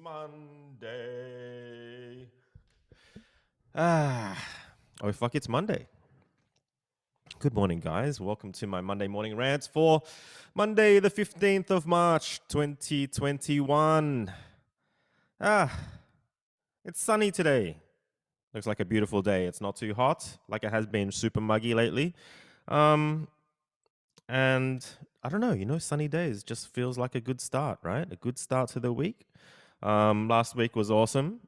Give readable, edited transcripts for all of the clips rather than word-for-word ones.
Monday. Oh fuck, it's Monday. Good morning, guys. Welcome to my Monday morning rants for Monday, the 15th of March, 2021. It's sunny today. Looks like a beautiful day. It's not too hot, like it has been super muggy lately. And I don't know, sunny days just feels like a good start, right? A good start to the week. Last week was awesome.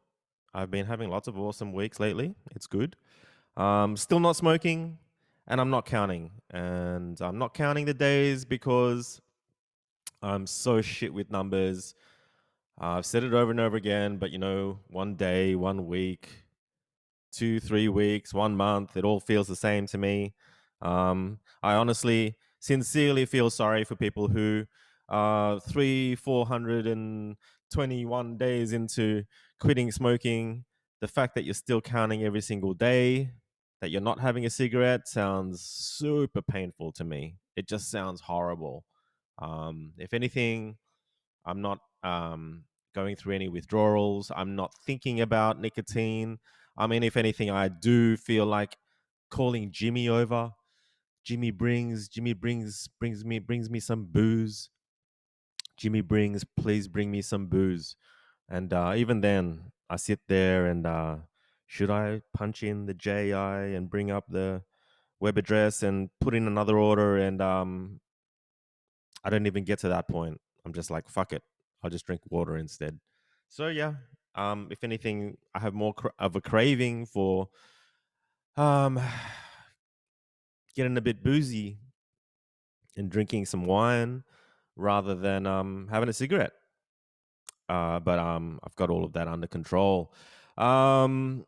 I've been having lots of awesome weeks lately. It's good. Still not smoking, and I'm not counting. And I'm not counting the days because I'm so shit with numbers. I've said it over and over again, but one day, 1 week, 2, 3 weeks, 1 month, it all feels the same to me. I honestly, sincerely feel sorry for people who are 421 days into quitting smoking. The fact that you're still counting every single day, that you're not having a cigarette, sounds super painful to me. It just sounds horrible. If anything, I'm not going through any withdrawals. I'm not thinking about nicotine. I mean, if anything, I do feel like calling Jimmy over. Jimmy brings me some booze. Jimmy brings, please bring me some booze. And even then, I sit there and should I punch in the JI and bring up the web address and put in another order? And I don't even get to that point. I'm just like, fuck it. I'll just drink water instead. So yeah, if anything, I have more of a craving for um, getting a bit boozy and drinking some wine rather than having a cigarette. But I've got all of that under control. It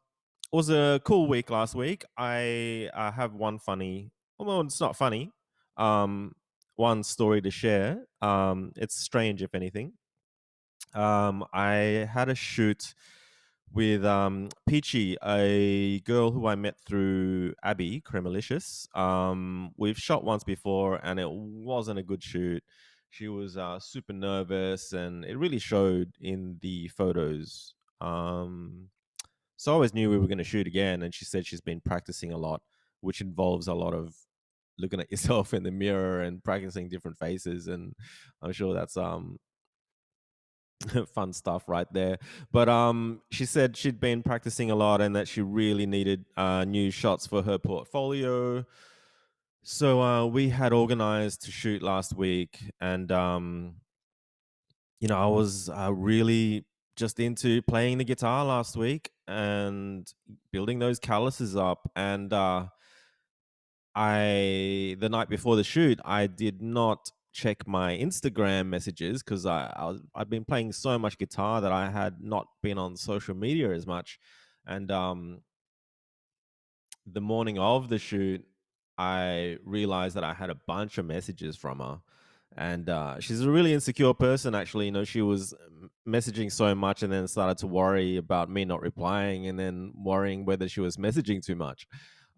was a cool week last week. I have one funny, well, it's not funny, one story to share. It's strange, if anything. I had a shoot with Peachy, a girl who I met through Abby Cremalicious. We've shot once before, and it wasn't a good shoot. She was super nervous, and it really showed in the photos. So I always knew we were going to shoot again, and she said she's been practicing a lot, which involves a lot of looking at yourself in the mirror and practicing different faces, and I'm sure that's fun stuff right there. But she said she'd been practicing a lot and that she really needed new shots for her portfolio. So we had organized to shoot last week, and I was really just into playing the guitar last week and building those calluses up. And the night before the shoot, I did not check my Instagram messages because I'd been playing so much guitar that I had not been on social media as much. And the morning of the shoot, I realized that I had a bunch of messages from her. And she's a really insecure person, actually. She was messaging so much and then started to worry about me not replying and then worrying whether she was messaging too much.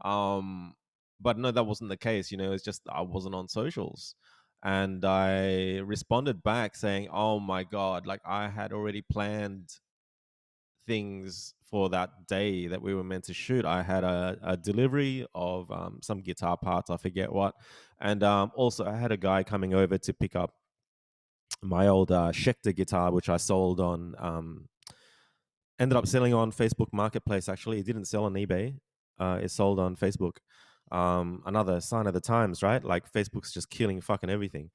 But no, that wasn't the case. It's just I wasn't on socials. And I responded back saying, oh my God, like I had already planned things for that day that we were meant to shoot. I had a delivery of some guitar parts, I forget what. And also, I had a guy coming over to pick up my old Schecter guitar, which I sold on, ended up selling on Facebook Marketplace, actually. It didn't sell on eBay, it sold on Facebook. Another sign of the times, right? Like Facebook's just killing fucking everything.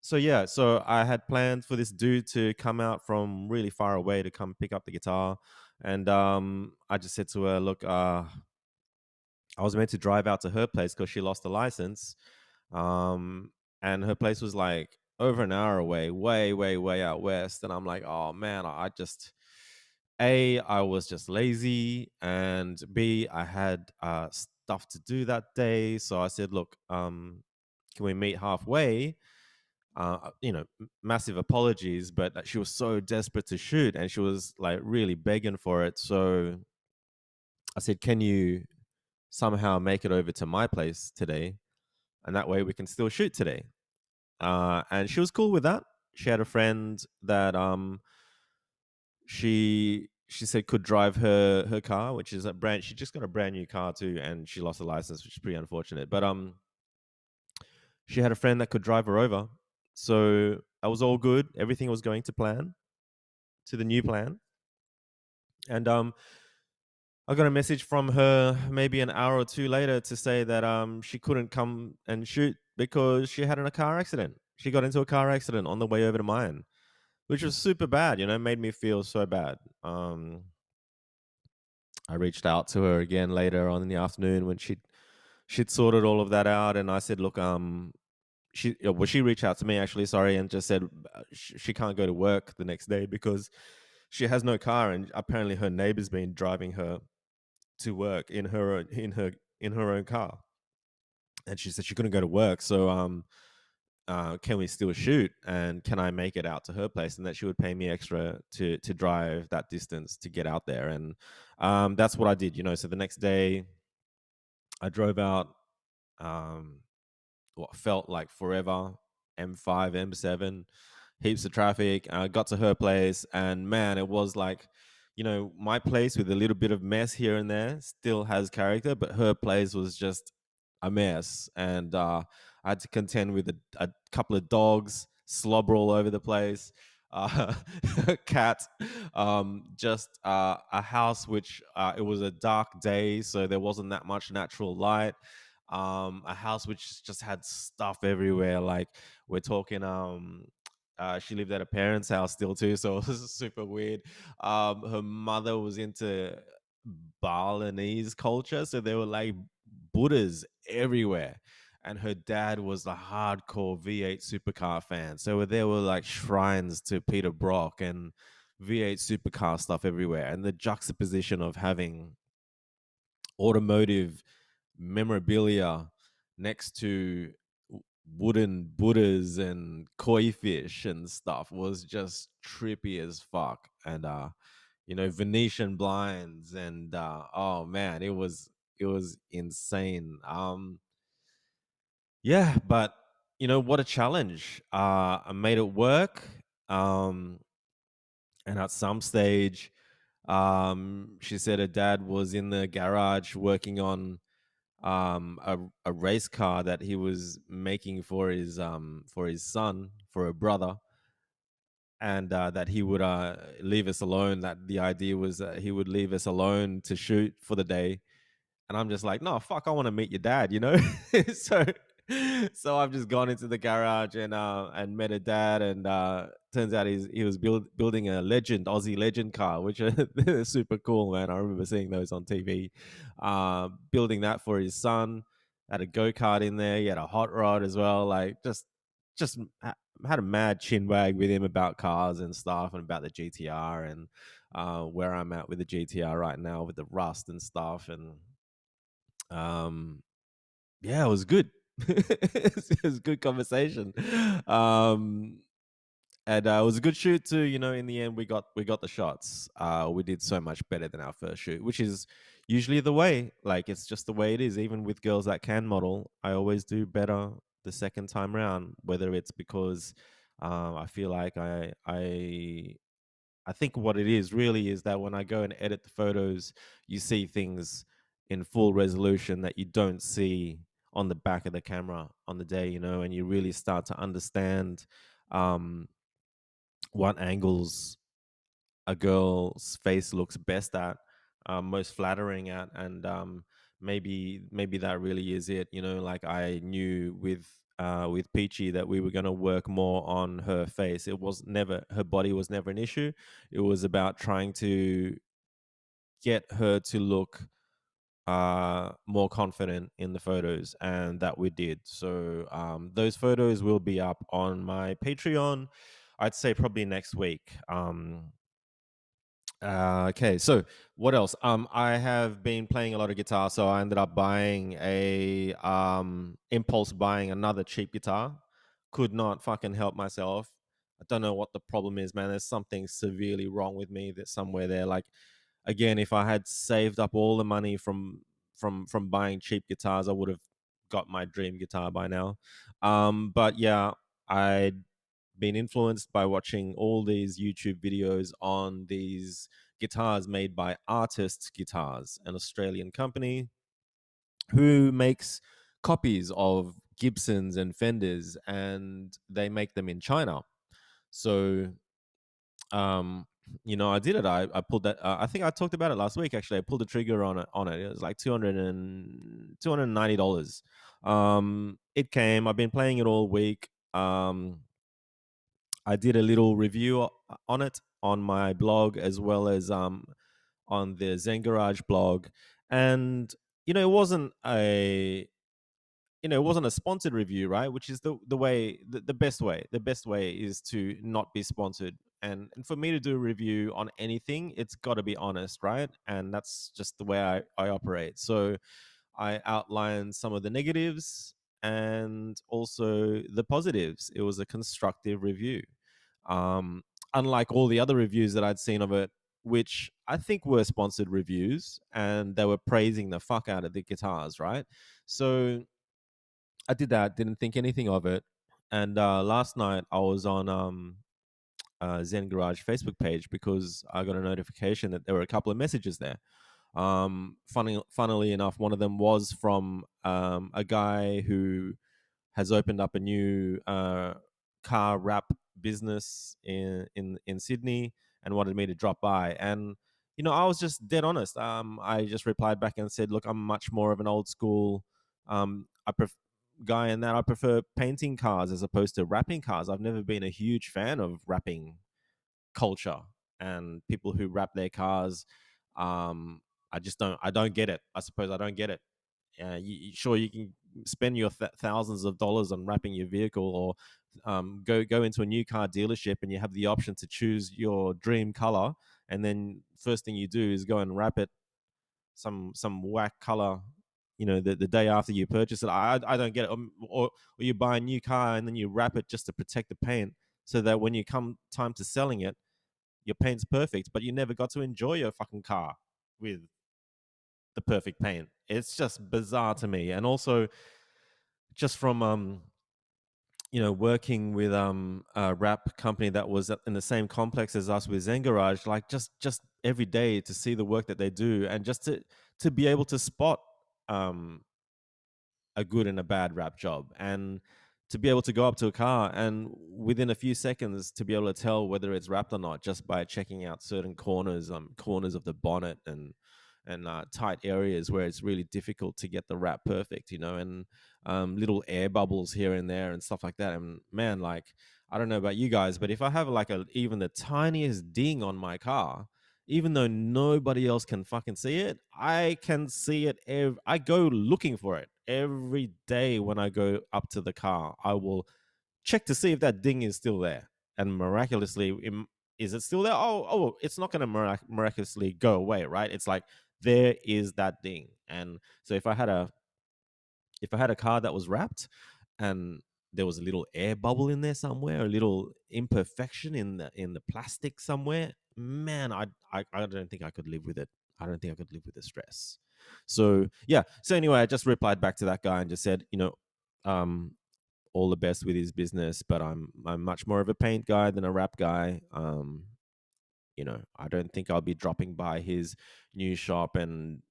So yeah, so I had planned for this dude to come out from really far away to come pick up the guitar, and I just said to her, "Look, I was meant to drive out to her place because she lost the license, um, and her place was like over an hour away, way, way, way out west." And I'm like, "Oh man, I just." A, I was just lazy, and B, I had stuff to do that day. So I said, "Look, can we meet halfway?" Massive apologies, but she was so desperate to shoot, and she was like really begging for it. So I said, "Can you somehow make it over to my place today, and that way we can still shoot today?" And she was cool with that. She had a friend that She said could drive her car, which is a brand. She just got a brand new car too, and she lost her license, which is pretty unfortunate. But she had a friend that could drive her over, so that was all good. Everything was going to plan, to the new plan, and I got a message from her maybe an hour or two later to say that she couldn't come and shoot because she had in a car accident. She got into a car accident on the way over to mine, which was super bad. Made me feel so bad. I reached out to her again later on in the afternoon when she'd sorted all of that out, and I said, "Look, she reached out to me actually, sorry, and just said she can't go to work the next day because she has no car, and apparently her neighbor's been driving her to work in her own car, and she said she couldn't go to work, so can we still shoot, and can I make it out to her place, and that she would pay me extra to drive that distance to get out there, and that's what I did. So the next day I drove out, um, what felt like forever, M5, M7, heaps of traffic. I got to her place, and man, it was like, my place with a little bit of mess here and there still has character, but her place was just a mess. And I had to contend with a couple of dogs, slobber all over the place. A cat, just a house which it was a dark day, so there wasn't that much natural light. A house which just had stuff everywhere. Like we're talking, she lived at her parents' house still too, so it was super weird. Her mother was into Balinese culture, so there were like Buddhas everywhere. And her dad was a hardcore V8 supercar fan. So there were like shrines to Peter Brock and V8 supercar stuff everywhere. And the juxtaposition of having automotive memorabilia next to wooden Buddhas and koi fish and stuff was just trippy as fuck. And Venetian blinds, and oh man, it was insane. Yeah, but what a challenge. I made it work. Um and at some stage, she said her dad was in the garage working on a race car that he was making for his son, for a brother, and that he would leave us alone. That the idea was that he would leave us alone to shoot for the day, and I'm just like, no, fuck, I want to meet your dad. so so I've just gone into the garage and met a dad, and turns out he was building a Aussie legend car, which are super cool, man. I remember seeing those on TV. Building that for his son, had a go-kart in there, he had a hot rod as well, like just had a mad chin wag with him about cars and stuff, and about the GTR, and where I'm at with the GTR right now with the rust and stuff. And um, yeah, it was good. It was a good conversation. Um, and it was a good shoot too. In the end, we got the shots. We did so much better than our first shoot, which is usually the way. Like it's just the way it is. Even with girls that can model, I always do better the second time round. Whether it's because I feel like I think what it is really is that when I go and edit the photos, you see things in full resolution that you don't see on the back of the camera on the day, and you really start to understand um, what angles a girl's face looks best at, most flattering at, and maybe that really is it. Like I knew with Peachy that we were going to work more on her face. It was never her body was never an issue. It was about trying to get her to look more confident in the photos, and that we did. So those photos will be up on my Patreon, I'd say probably next week. Okay, so what else? I have been playing a lot of guitar, so I ended up buying a impulse buying another cheap guitar. Could not fucking help myself. I don't know what the problem is, man. There's something severely wrong with me. There's somewhere there. Like again, if I had saved up all the money from buying cheap guitars, I would have got my dream guitar by now. But yeah, I been influenced by watching all these YouTube videos on these guitars made by Artist Guitars, an Australian company who makes copies of Gibsons and Fenders, and they make them in China. So, um, I did it. I pulled that. I think I talked about it last week. Actually, I pulled the trigger on it. It was like $290. It came. I've been playing it all week. I did a little review on it on my blog, as well as on the Zen Garage blog, and it wasn't a it wasn't a sponsored review, right? Which is the way, the best way. The best way is to not be sponsored. And for me to do a review on anything, it's got to be honest, right? And that's just the way I operate. So I outlined some of the negatives and also the positives. It was a constructive review. Um, Unlike all the other reviews that I'd seen of it, which I think were sponsored reviews, and they were praising the fuck out of the guitars, right? So I did that, didn't think anything of it. And last night I was on Zen Garage Facebook page because I got a notification that there were a couple of messages there. Funnily enough, one of them was from a guy who has opened up a new car wrap business in Sydney and wanted me to drop by. And I was just dead honest. I just replied back and said, "Look, I'm much more of an old school I guy in that I prefer painting cars as opposed to wrapping cars. I've never been a huge fan of wrapping culture and people who wrap their cars. Um, I just don't. I don't get it. I suppose I don't get it. Sure, you can spend your thousands of dollars on wrapping your vehicle, or go into a new car dealership and you have the option to choose your dream color, and then first thing you do is go and wrap it some whack color. The day after you purchase it. I don't get it. Or you buy a new car and then you wrap it just to protect the paint, so that when you come time to selling it, your paint's perfect, but you never got to enjoy your fucking car with the perfect paint. It's just bizarre to me. And also, just from working with a rap company that was in the same complex as us with Zen Garage, like just every day to see the work that they do, and just to be able to spot um a good and a bad rap job, and to be able to go up to a car and within a few seconds to be able to tell whether it's wrapped or not, just by checking out certain corners of the bonnet, and tight areas where it's really difficult to get the wrap perfect, and little air bubbles here and there and stuff like that. And man, like, I don't know about you guys, but if I have like even the tiniest ding on my car, even though nobody else can fucking see it, I can see it. I go looking for it every day. When I go up to the car, I will check to see if that ding is still there. And miraculously, is it still there? Oh, it's not going to miraculously go away, right? It's like there is that ding. And so if I had a car that was wrapped and there was a little air bubble in there somewhere, a little imperfection in the plastic somewhere, man, I don't think I could live with it. I don't think I could live with the stress. So yeah. So anyway, I just replied back to that guy and just said, um, all the best with his business, but I'm much more of a paint guy than a wrap guy. I don't think I'll be dropping by his new shop and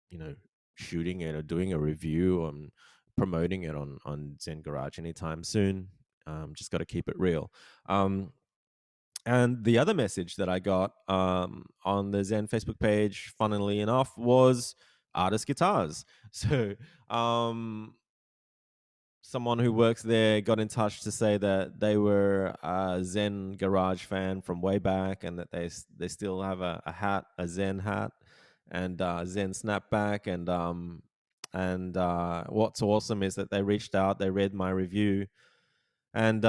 you know shooting it or doing a review on promoting it on Zen Garage anytime soon. Just got to keep it real. And the other message that I got on the Zen Facebook page, funnily enough, was Artist Guitars. So someone who works there got in touch to say that they were a Zen Garage fan from way back, and that they still have a hat, a Zen hat, and Zen snapback, and what's awesome is that they reached out, they read my review, and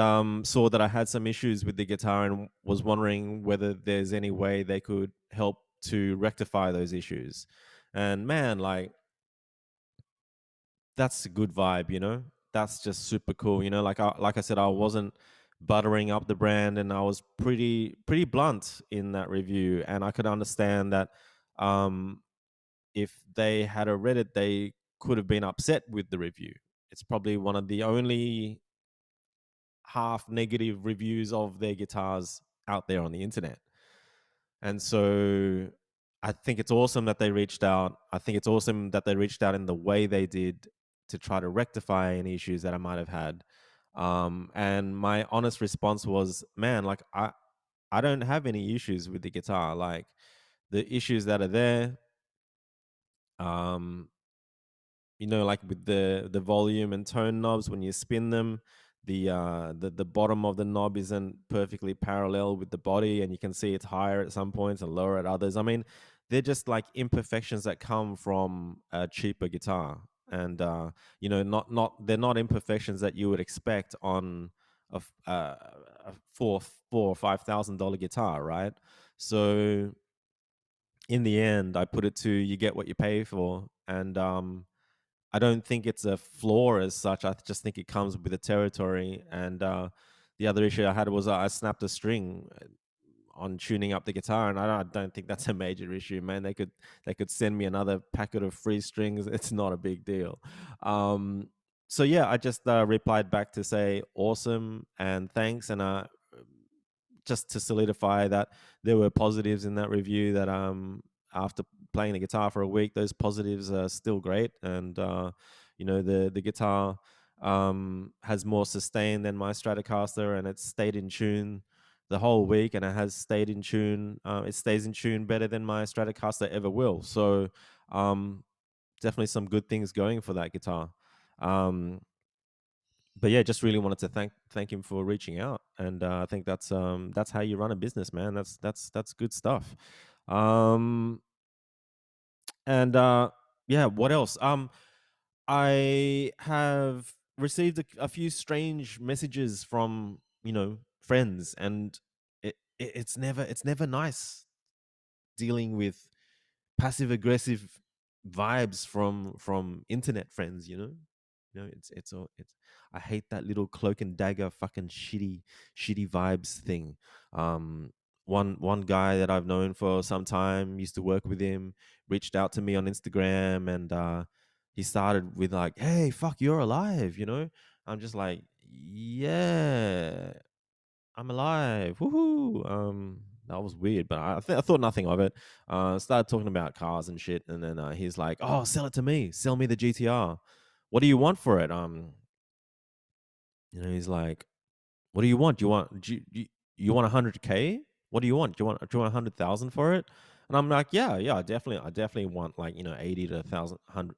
saw that I had some issues with the guitar, and was wondering whether there's any way they could help to rectify those issues. And man, like, that's a good vibe. That's just super cool. Like I said, I wasn't buttering up the brand, and I was pretty blunt in that review, and I could understand that um if they had read it, they could have been upset with the review. It's probably one of the only half negative reviews of their guitars out there on the internet. And so I think it's awesome that they reached out. I think it's awesome that they reached out in the way they did to try to rectify any issues that I might have had. And my honest response was, man, like I don't have any issues with the guitar. Like the issues that are there, um, like with the volume and tone knobs when you spin them, the bottom of the knob isn't perfectly parallel with the body, and you can see it's higher at some points and lower at others. I mean, they're just like imperfections that come from a cheaper guitar, and not they're not imperfections that you would expect on a four or $5,000 guitar, right? So in the end, I put it to you get what you pay for, and I don't think it's a flaw as such. I just think it comes with the territory. And the other issue I had was I snapped a string on tuning up the guitar, and I don't think that's a major issue, man. They could send me another packet of free strings. It's not a big deal. Um, so yeah, I just replied back to say awesome and thanks, and just to solidify that there were positives in that review, that after playing the guitar for a week, those positives are still great. And the guitar has more sustain than my Stratocaster, and it's stayed in tune the whole week, and it has stayed in tune. It stays in tune better than my Stratocaster ever will. So definitely some good things going for that guitar. But yeah, just really wanted to thank him for reaching out, and I think that's how you run a business, man. That's good stuff. Um, and yeah, what else? I have received a few strange messages from friends, and it's never nice dealing with passive aggressive vibes from internet friends. It's all it's I hate that little cloak and dagger fucking shitty vibes thing. um one guy that I've known for some time, used to work with him, reached out to me on Instagram, and he started with like, hey, fuck, you're alive. I'm just like, yeah, I'm alive. Woohoo. That was weird, but I thought nothing of it. Started talking about cars and shit, and then he's like, "Oh, sell it to me. Sell me the GTR. What do you want for it?" He's like, "What do you want? Do you want 100K? What do you want? Do you want 100,000 for it?" And I'm like, "Yeah, I definitely want like 80 to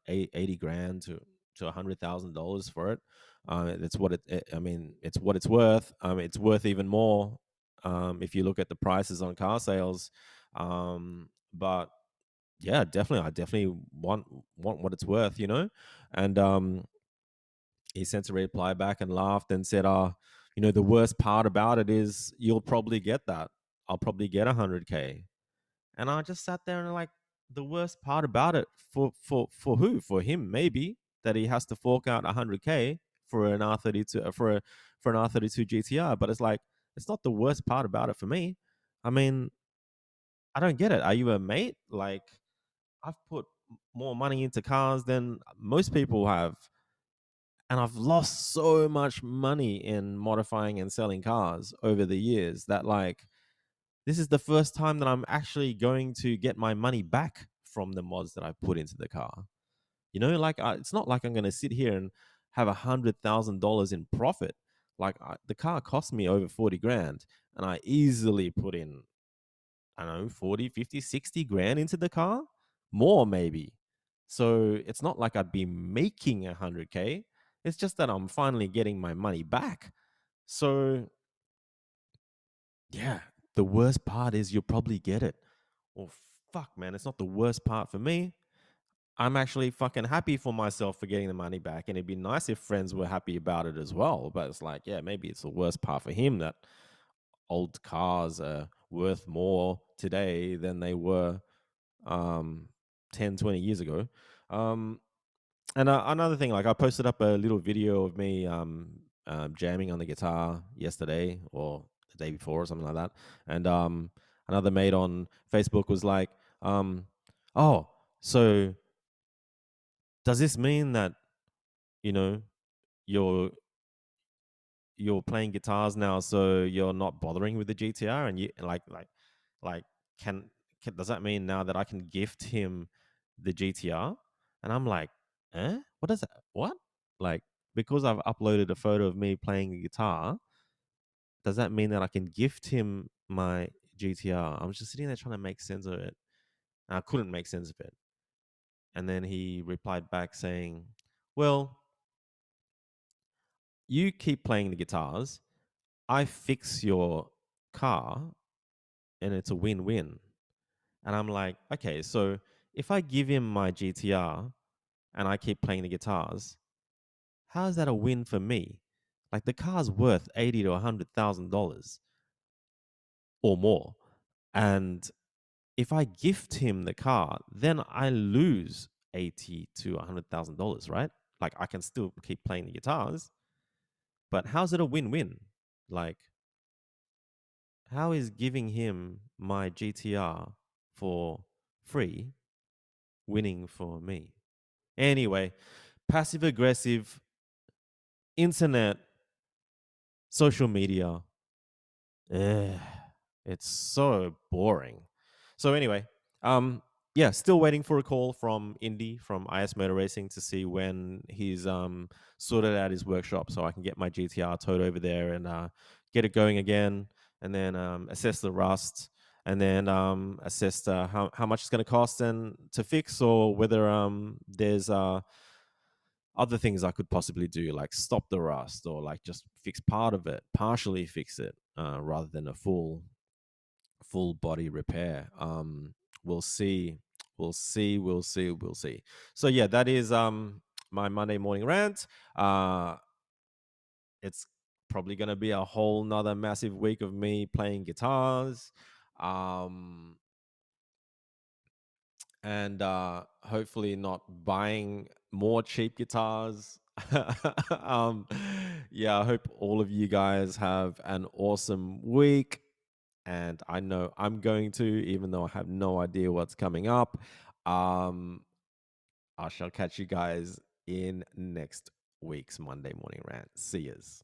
80 grand to $100,000 for it. It's what I mean, it's what it's worth. It's worth even more if you look at the prices on car sales. But yeah, definitely, I definitely want what it's worth. And he sent a reply back and laughed and said, the worst part about it is you'll probably get that. I'll probably get 100K." And I just sat there and like, the worst part about it for who? For him, maybe, that he has to fork out 100K for an R32 for an R32 GTR. But it's like, it's not the worst part about it for me. I mean, I don't get it. Are you a mate? Like, I've put more money into cars than most people have, and I've lost so much money in modifying and selling cars over the years that, like, this is the first time that I'm actually going to get my money back from the mods that I put into the car. Like, it's not like I'm going to sit here and have $100,000 in profit. Like, the car cost me over 40 grand, and I easily put in, I don't know, 40, 50, 60 grand into the car, more maybe. So it's not like I'd be making 100K. It's just that I'm finally getting my money back. So yeah, the worst part is you'll probably get it. Well, fuck, man, it's not the worst part for me. I'm actually fucking happy for myself for getting the money back. And it'd be nice if friends were happy about it as well. But it's like, yeah, maybe it's the worst part for him that old cars are worth more today than they were um 10, 20 years ago. um and another thing, like, I posted up a little video of me jamming on the guitar yesterday or the day before or something like that. And another mate on Facebook was like, oh, so does this mean that you know you're you're playing guitars now, so you're not bothering with the GTR, and you like can, does that mean now that I can gift him the GTR? And I'm like, eh, what does that, what, like, because I've uploaded a photo of me playing a guitar, does that mean that I can gift him my GTR? I was just sitting there trying to make sense of it, and I couldn't make sense of it. And then he replied back saying, well, you keep playing the guitars, I fix your car, and it's a win-win. And I'm like, okay, so if I give him my GTR and I keep playing the guitars, how is that a win for me? Like, the car's worth $80 to $100,000 or more, and if I gift him the car, then I lose $80 to $100,000, right? Like, I can still keep playing the guitars, but how's it a win-win? Like, how is giving him my GTR for free winning for me? Anyway, passive aggressive internet, social media. Eh, it's so boring. So anyway, um, yeah, still waiting for a call from Indy from IS Motor Racing to see when he's sorted out his workshop, so I can get my GTR towed over there and get it going again, and then assess the rust, and then assess how much it's going to cost and to fix, or whether there's other things I could possibly do, like stop the rust or like just fix part of it, partially fix it, rather than a full body repair. We'll see, we'll see. So yeah, that is my Monday morning rant. It's probably gonna be a whole nother massive week of me playing guitars. Um, and hopefully not buying more cheap guitars. um, yeah, I hope all of you guys have an awesome week. And I know I'm going to, even though I have no idea what's coming up. Um, I shall catch you guys in next week's Monday morning rant. See yous.